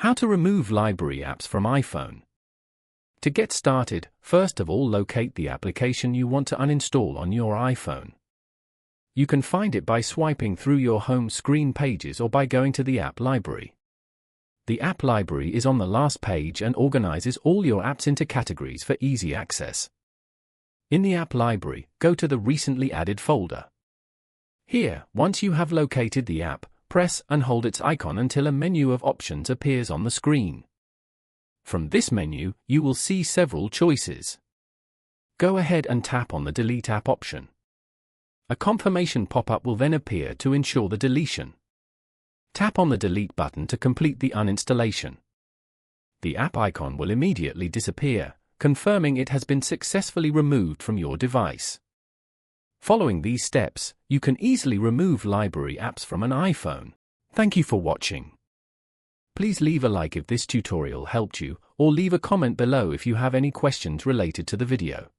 How to remove library apps from iPhone. To get started, first of all locate the application you want to uninstall on your iPhone. You can find it by swiping through your home screen pages or by going to the app library. The app library is on the last page and organizes all your apps into categories for easy access. In the app library, go to the recently added folder. Here, once you have located the app, press and hold its icon until a menu of options appears on the screen. From this menu, you will see several choices. Go ahead and tap on the Delete App option. A confirmation pop-up will then appear to ensure the deletion. Tap on the Delete button to complete the uninstallation. The app icon will immediately disappear, confirming it has been successfully removed from your device. Following these steps, you can easily remove library apps from an iPhone. Thank you for watching. Please leave a like if this tutorial helped you, or leave a comment below if you have any questions related to the video.